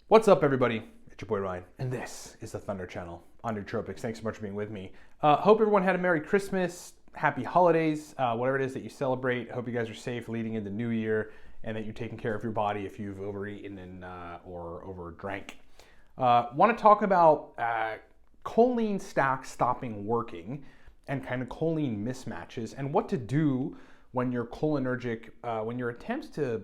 What's up, everybody? It's your boy Ryan, and this is the Thunder Channel on Nootropics. Thanks so much for being with me. Hope everyone had a Merry Christmas, Happy Holidays, whatever it is that you celebrate. Hope you guys are safe leading into New Year, and that you're taking care of your body if you've overeaten and or overdrank. Want to talk about choline stacks stopping working and kind of choline mismatches, and what to do when your cholinergic, when your attempts to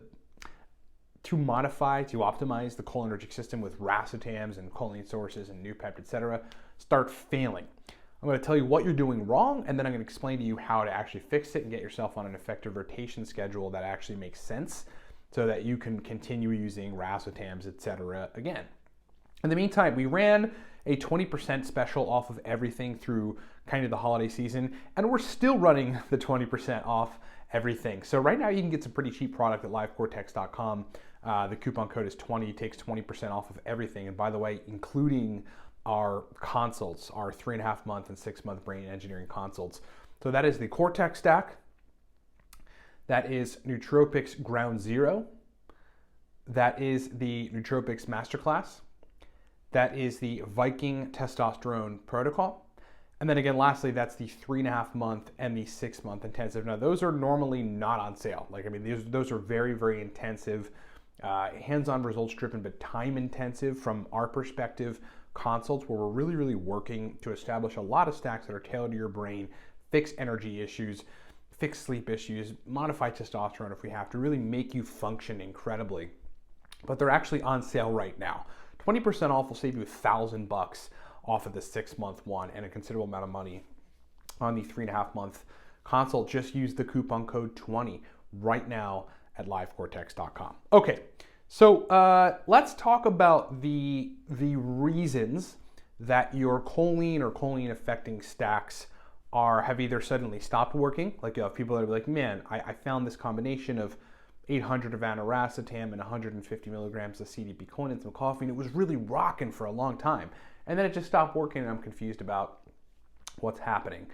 modify, to optimize the cholinergic system with racetams and choline sources and Noopept, etc., start failing. I'm going to tell you what you're doing wrong, and then I'm going to explain to you how to actually fix it and get yourself on an effective rotation schedule that actually makes sense so that you can continue using racetams, etc. again. In the meantime, we ran a 20% special off of everything through kind of the holiday season, and we're still running the 20% off everything. So right now you can get some pretty cheap product at livecortex.com. The coupon code is 20, it takes 20% off of everything. And by the way, including our consults, our 3.5 month and 6 month brain engineering consults. So that is the Cortex stack. That is Nootropics Ground Zero. That is the Nootropics Masterclass. That is the Viking Testosterone Protocol. And then again, lastly, that's the 3.5 month and the 6 month intensive. Now, those are normally not on sale. Those are very, very intensive, hands-on results driven, but time intensive from our perspective consults where we're really, really working to establish a lot of stacks that are tailored to your brain, fix energy issues, fix sleep issues, modify testosterone if we have to, really make you function incredibly. But they're actually on sale right now. 20% off will save you $1,000 off of the 6 month one and a considerable amount of money on the 3.5 month consult. Just use the coupon code 20 right now at livecortex.com. Okay, so let's talk about the reasons that your choline or choline affecting stacks have either suddenly stopped working. Like you have people that are like, man, I found this combination of 800 of ANIRACETAM and 150 milligrams of CDP-choline and some caffeine. It was really rocking for a long time. And then it just stopped working, and I'm confused about what's happening.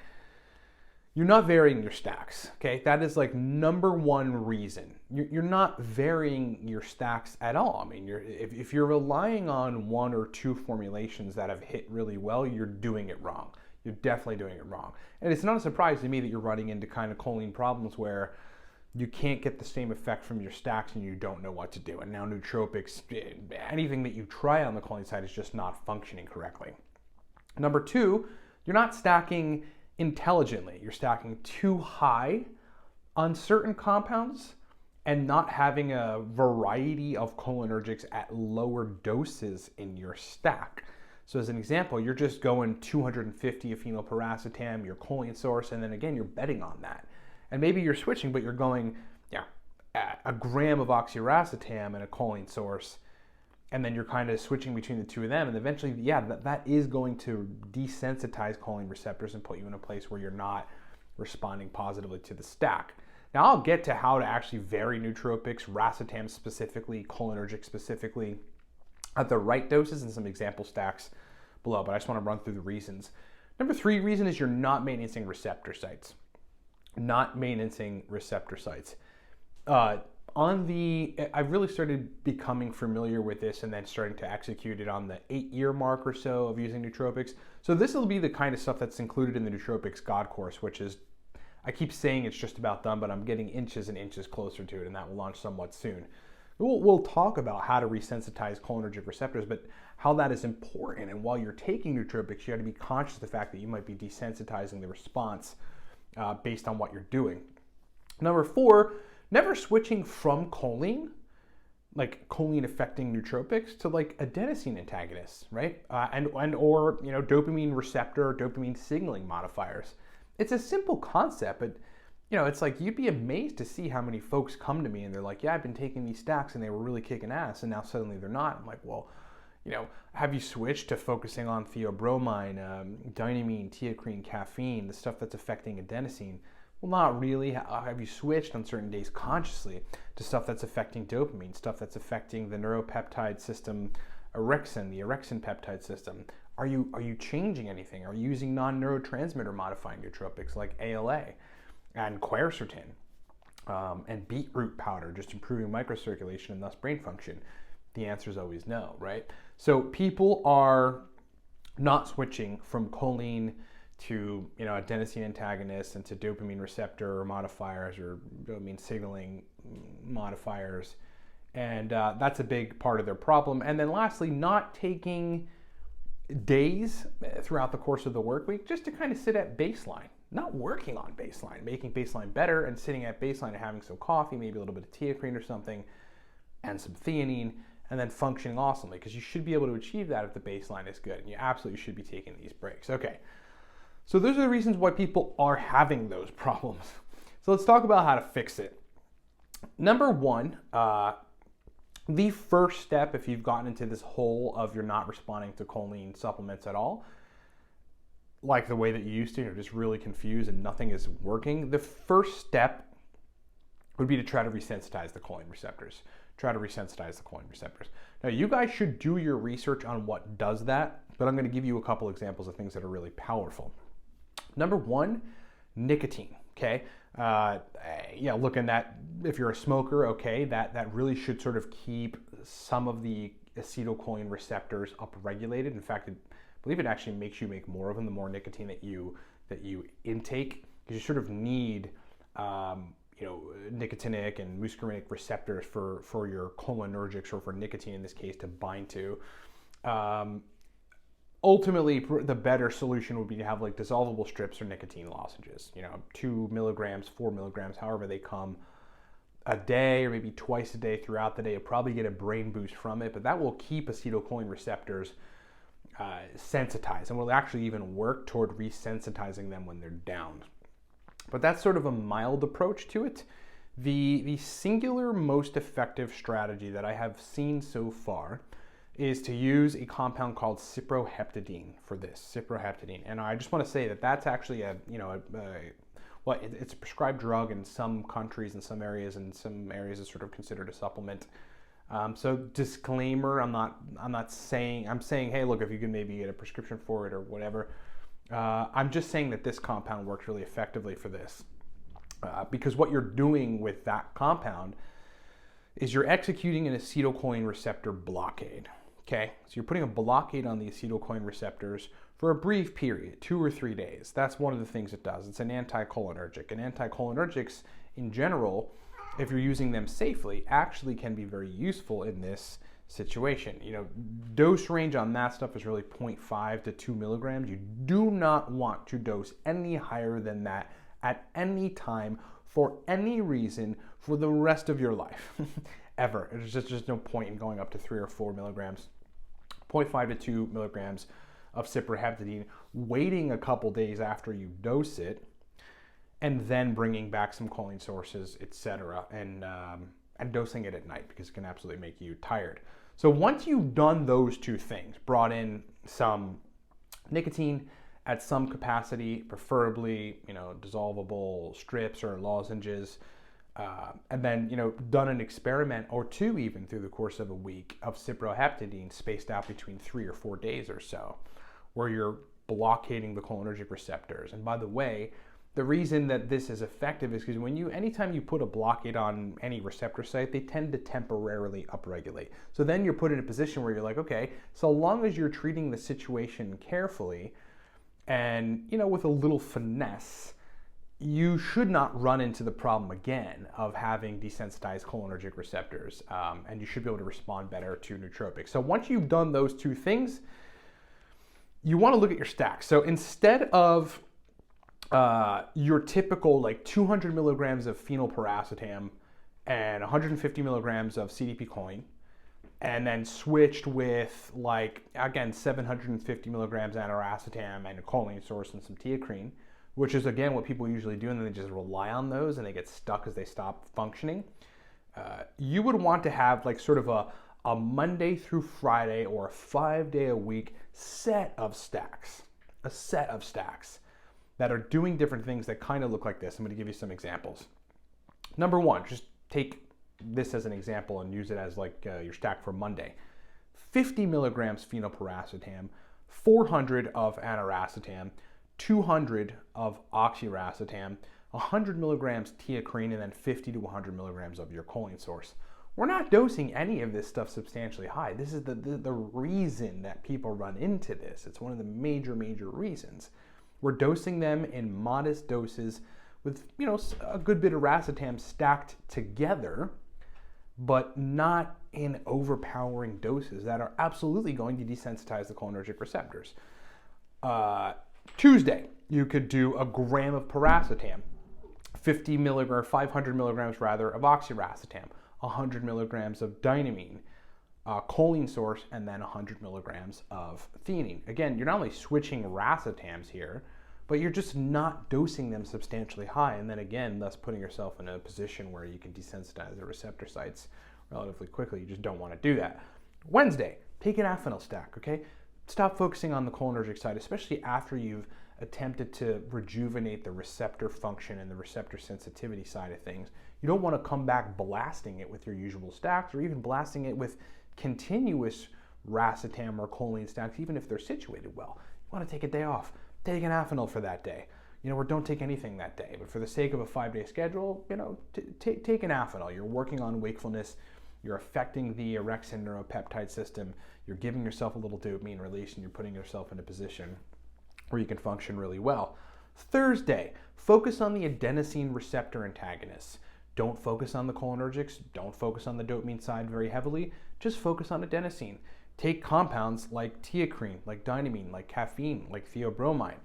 You're not varying your stacks, okay? That is like number one reason. You're not varying your stacks at all. I mean, if you're relying on one or two formulations that have hit really well, you're doing it wrong. You're definitely doing it wrong. And it's not a surprise to me that you're running into kind of choline problems where you can't get the same effect from your stacks and you don't know what to do. And now nootropics, anything that you try on the choline side is just not functioning correctly. Number two, you're not stacking intelligently. You're stacking too high on certain compounds and not having a variety of cholinergics at lower doses in your stack. So as an example, you're just going 250 of phenylpiracetam, your choline source, and then again, you're betting on that. And maybe you're switching, but you're going, a gram of oxiracetam and a choline source, and then you're kind of switching between the two of them, and eventually, that is going to desensitize choline receptors and put you in a place where you're not responding positively to the stack. Now, I'll get to how to actually vary nootropics, racetam specifically, cholinergic specifically, at the right doses and some example stacks below, but I just want to run through the reasons. Number three reason is you're not maintaining receptor sites. I've really started becoming familiar with this and then starting to execute it on the 8-year mark or so of using nootropics. So this will be the kind of stuff that's included in the Nootropics God course, which is, I keep saying it's just about done, but I'm getting inches and inches closer to it, and that will launch somewhat soon. We'll talk about how to resensitize cholinergic receptors, but how that is important. And while you're taking nootropics, you have to be conscious of the fact that you might be desensitizing the response based on what you're doing. Number four, never switching from choline, like choline affecting nootropics, to like adenosine antagonists, right? Or dopamine receptor, dopamine signaling modifiers. It's a simple concept, but it's like you'd be amazed to see how many folks come to me and they're like, yeah, I've been taking these stacks and they were really kicking ass, and now suddenly they're not. I'm like, well, have you switched to focusing on theobromine, DYNAMINE, TEACRINE, caffeine, the stuff that's affecting adenosine? Well, not really. Have you switched on certain days consciously to stuff that's affecting dopamine, stuff that's affecting the neuropeptide system, orexin, the orexin peptide system? Are you changing anything? Are you using non-neurotransmitter modifying nootropics like ALA and quercetin? and beetroot powder, just improving microcirculation and thus brain function? The answer is always no, right? So people are not switching from choline to adenosine antagonists and to dopamine receptor modifiers or dopamine signaling modifiers, and that's a big part of their problem. And then lastly, not taking days throughout the course of the work week just to kind of sit at baseline, not working on baseline, making baseline better, and sitting at baseline and having some coffee, maybe a little bit of TEACRINE or something, and some theanine, and then functioning awesomely, because you should be able to achieve that if the baseline is good, and you absolutely should be taking these breaks. Okay, so those are the reasons why people are having those problems. So let's talk about how to fix it. Number one, the first step, if you've gotten into this hole of you're not responding to choline supplements at all, like the way that you used to, you're just really confused and nothing is working, the first step would be to try to resensitize the choline receptors. Now, you guys should do your research on what does that, but I'm going to give you a couple examples of things that are really powerful. Number one, nicotine, okay? Looking at, if you're a smoker, okay, that really should sort of keep some of the acetylcholine receptors upregulated. In fact, I believe it actually makes you make more of them the more nicotine that you intake, because you sort of need nicotinic and muscarinic receptors for your cholinergics, or for nicotine in this case, to bind to. Ultimately, the better solution would be to have like dissolvable strips or nicotine lozenges, 2 milligrams, 4 milligrams, however they come, a day or maybe twice a day throughout the day. You'll probably get a brain boost from it, but that will keep acetylcholine receptors sensitized, and will actually even work toward resensitizing them when they're down. But that's sort of a mild approach to it. The singular most effective strategy that I have seen so far is to use a compound called cyproheptadine for this, cyproheptadine. And I just want to say that that's actually it's a prescribed drug in some countries, in some areas, it's sort of considered a supplement. So disclaimer, I'm saying, hey, look, if you can maybe get a prescription for it or whatever. I'm just saying that this compound works really effectively for this, because what you're doing with that compound is you're executing an acetylcholine receptor blockade. Okay, so you're putting a blockade on the acetylcholine receptors for a brief period, 2 or 3 days. That's one of the things it does. It's an anticholinergic. And anticholinergics in general, if you're using them safely, actually can be very useful in this situation. Dose range on that stuff is really 0.5 to 2 milligrams. You do not want to dose any higher than that at any time, for any reason, for the rest of your life, ever. There's just no point in going up to 3 or 4 milligrams. 0.5 to 2 milligrams of cyproheptadine, waiting a couple days after you dose it, and then bringing back some choline sources, etc., and dosing it at night, because it can absolutely make you tired. So once you've done those two things, brought in some nicotine at some capacity, preferably dissolvable strips or lozenges, and then done an experiment or two even through the course of a week of cyproheptadine spaced out between 3 or 4 days or so, where you're blockading the cholinergic receptors. And by the way, the reason that this is effective is because anytime you put a blockade on any receptor site, they tend to temporarily upregulate. So then you're put in a position where you're like, okay, so long as you're treating the situation carefully and, with a little finesse, you should not run into the problem again of having desensitized cholinergic receptors, and you should be able to respond better to nootropics. So once you've done those two things, you want to look at your stacks. So instead of your typical 200 milligrams of phenylpiracetam and 150 milligrams of CDP choline, and then switched with 750 milligrams ANIRACETAM and a choline source and some TEACRINE, which is again what people usually do, and then they just rely on those and they get stuck as they stop functioning. You would want to have sort of a Monday through Friday or a 5-day-a-week set of stacks that are doing different things that kind of look like this. I'm going to give you some examples. Number one, just take this as an example and use it as your stack for Monday. 50 milligrams phenylpiracetam, 400 of ANIRACETAM, 200 of OXIRACETAM, 100 milligrams TEACRINE, and then 50 to 100 milligrams of your choline source. We're not dosing any of this stuff substantially high. This is the reason that people run into this. It's one of the major reasons. We're dosing them in modest doses with, a good bit of racetam stacked together, but not in overpowering doses that are absolutely going to desensitize the cholinergic receptors. Tuesday, you could do a gram of piracetam, 500 milligrams rather of oxiracetam, 100 milligrams of dynamine, choline source, and then 100 milligrams of theanine. Again, you're not only switching racetams here, but you're just not dosing them substantially high, and then again, thus putting yourself in a position where you can desensitize the receptor sites relatively quickly. You just don't want to do that. Wednesday, take an Amphenol stack, okay? Stop focusing on the cholinergic side, especially after you've attempted to rejuvenate the receptor function and the receptor sensitivity side of things. You don't want to come back blasting it with your usual stacks, or even blasting it with continuous racetam or choline stacks, even if they're situated well. You want to take a day off. Take an Amphenol for that day, or don't take anything that day. But for the sake of a 5-day schedule, take an Amphenol. You're working on wakefulness. You're affecting the orexin neuropeptide system. You're giving yourself a little dopamine release, and you're putting yourself in a position where you can function really well. Thursday, focus on the adenosine receptor antagonists. Don't focus on the cholinergics. Don't focus on the dopamine side very heavily. Just focus on adenosine. Take compounds like TEACRINE, like DYNAMINE, like caffeine, like THEOBROMINE.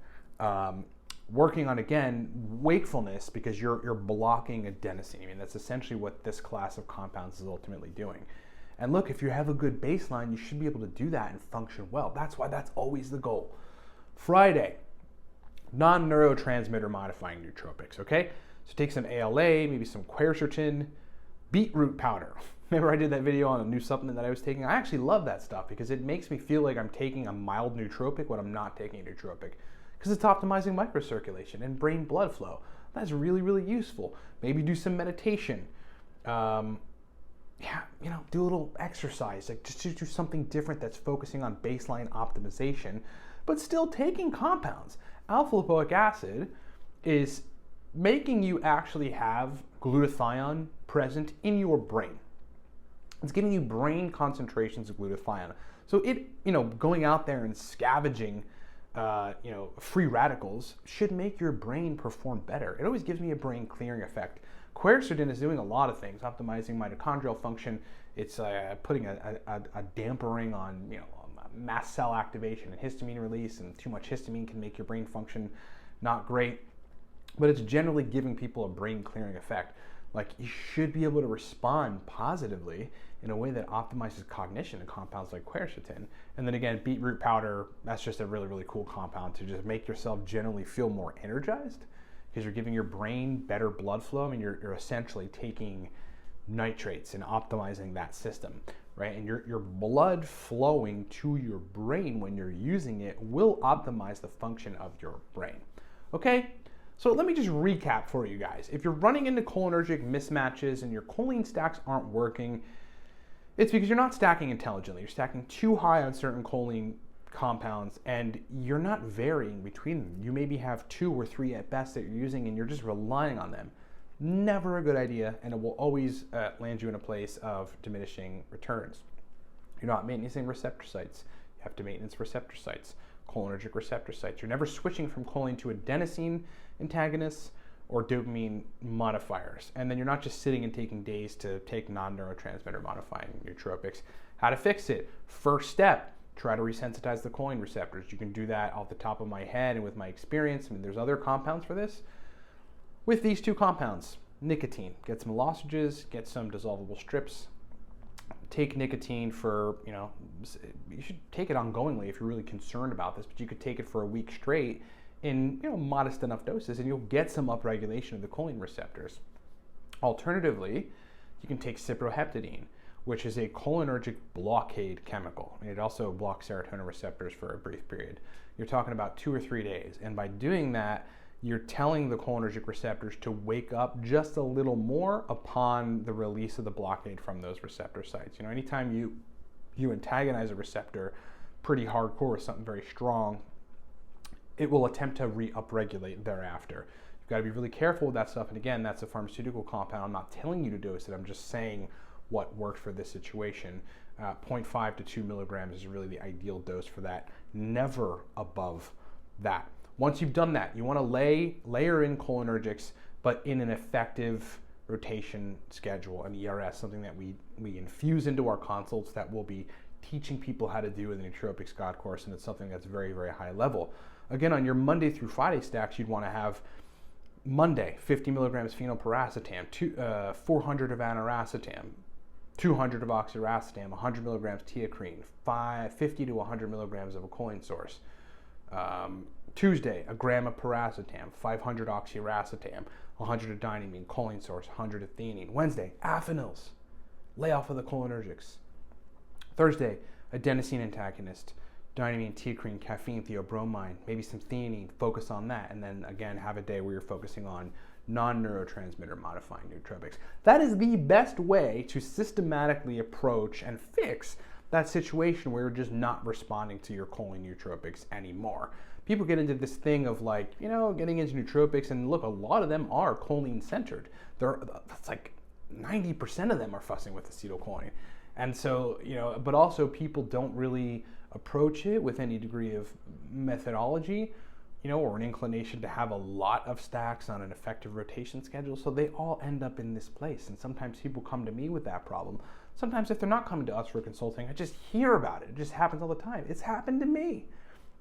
Working on, again, wakefulness, because you're blocking adenosine. I mean, that's essentially what this class of compounds is ultimately doing. And look, if you have a good baseline, you should be able to do that and function well. That's why that's always the goal. Friday, non-neurotransmitter modifying nootropics, okay? So take some ALA, maybe some quercetin, beetroot powder. Remember I did that video on a new supplement that I was taking? I actually love that stuff because it makes me feel like I'm taking a mild nootropic when I'm not taking a nootropic, because it's optimizing microcirculation and brain blood flow. That's really useful. Maybe do some meditation. Do a little exercise. Like just do something different that's focusing on baseline optimization, but still taking compounds. Alpha-lipoic acid is making you actually have glutathione present in your brain. It's giving you brain concentrations of glutathione. So it, going out there and scavenging, free radicals should make your brain perform better. It always gives me a brain clearing effect. Quercetin is doing a lot of things, optimizing mitochondrial function. It's putting a dampering on, mast cell activation and histamine release, and too much histamine can make your brain function not great. But it's generally giving people a brain clearing effect. Like, you should be able to respond positively in a way that optimizes cognition in compounds like quercetin. And then again, beetroot powder, that's just a really cool compound to just make yourself generally feel more energized, because you're giving your brain better blood flow. I mean, you're essentially taking nitrates and optimizing that system, right? And your blood flowing to your brain when you're using it will optimize the function of your brain, okay? So let me just recap for you guys. If you're running into cholinergic mismatches and your choline stacks aren't working, it's because you're not stacking intelligently. You're stacking too high on certain choline compounds, and you're not varying between them. You maybe have 2 or 3 at best that you're using, and you're just relying on them. Never a good idea, and it will always land you in a place of diminishing returns. You're not maintaining receptor sites. You have to maintenance receptor sites, cholinergic receptor sites. You're never switching from choline to adenosine antagonists or dopamine modifiers. And then you're not just sitting and taking days to take non-neurotransmitter modifying nootropics. How to fix it? First step, try to resensitize the choline receptors. You can do that off the top of my head and with my experience. I mean, there's other compounds for this. With these 2 compounds, nicotine, get some lozenges, get some dissolvable strips. Take nicotine for, you should take it ongoingly if you're really concerned about this, but you could take it for a week straight in, modest enough doses, and you'll get some upregulation of the choline receptors. Alternatively, you can take cyproheptadine, which is a cholinergic blockade chemical, and it also blocks serotonin receptors for a brief period. You're talking about 2 or 3 days, and by doing that, you're telling the cholinergic receptors to wake up just a little more upon the release of the blockade from those receptor sites. Anytime you antagonize a receptor pretty hardcore with something very strong, it will attempt to upregulate thereafter. You've got to be really careful with that stuff. And again, that's a pharmaceutical compound. I'm not telling you to dose it. I'm just saying what works for this situation. 0.5 to 2 milligrams is really the ideal dose for that. Never above that. Once you've done that, you want to layer in cholinergics, but in an effective rotation schedule, an ERS, something that we infuse into our consults that we'll be teaching people how to do in the Nootropics God course, and it's something that's very, very high level. Again, on your Monday through Friday stacks, you'd want to have Monday, 50 milligrams phenylpiracetam, 400 of ANIRACETAM, 200 of OXIRACETAM, 100 milligrams TEACRINE, 50 to 100 milligrams of a choline source. Tuesday, a gram of piracetam, 500 oxiracetam, 100 of DYNAMINE, choline source, 100 of theanine. Wednesday, aphenils, lay off of the cholinergics. Thursday, adenosine antagonist, DYNAMINE, TEACRINE, caffeine, theobromine, maybe some theanine, focus on that. And then again, have a day where you're focusing on non-neurotransmitter modifying nootropics. That is the best way to systematically approach and fix that situation where you're just not responding to your choline nootropics anymore. People get into this thing of like, getting into nootropics, and look, a lot of them are choline centered. That's like 90% of them are fussing with acetylcholine. And so, but also people don't really approach it with any degree of methodology, or an inclination to have a lot of stacks on an effective rotation schedule. So they all end up in this place. And sometimes people come to me with that problem. Sometimes if they're not coming to us for consulting, I just hear about it. It just happens all the time. It's happened to me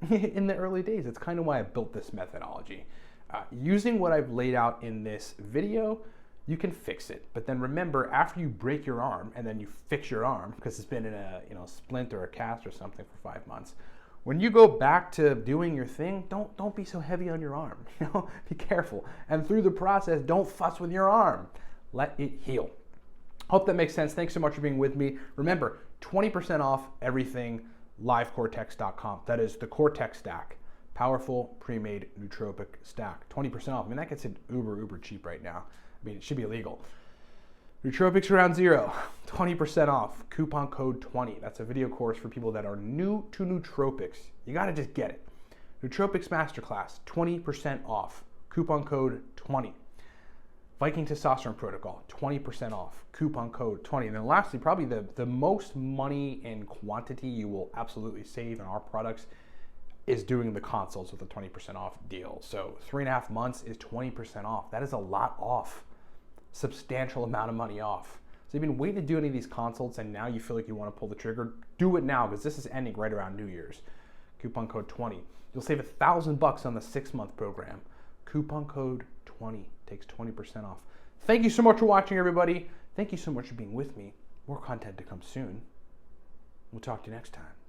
in the early days. It's kind of why I built this methodology. Using what I've laid out in this video, you can fix it. But then remember, after you break your arm and then you fix your arm because it's been in a splint or a cast or something for 5 months, when you go back to doing your thing, don't be so heavy on your arm. Be careful. And through the process, don't fuss with your arm. Let it heal. Hope that makes sense. Thanks so much for being with me. Remember, 20% off everything, livecortex.com. That is the Cortex stack. Powerful, pre-made nootropic stack. 20% off. I mean, that gets it uber cheap right now. I mean, it should be illegal. Nootropics around zero, 20% off, coupon code 20. That's a video course for people that are new to nootropics. You gotta just get it. Nootropics Masterclass, 20% off, coupon code 20. Viking Testosterone Protocol, 20% off, coupon code 20. And then lastly, probably the most money in quantity you will absolutely save in our products is doing the consults with a 20% off deal. So 3.5 months is 20% off. That is a lot off. Substantial amount of money off. So you've been waiting to do any of these consults and now you feel like you want to pull the trigger, do it now because this is ending right around New Year's. Coupon code 20. You'll save $1,000 on the 6-month program. Coupon code 20 takes 20% off. Thank you so much for watching, everybody. Thank you so much for being with me. More content to come soon. We'll talk to you next time.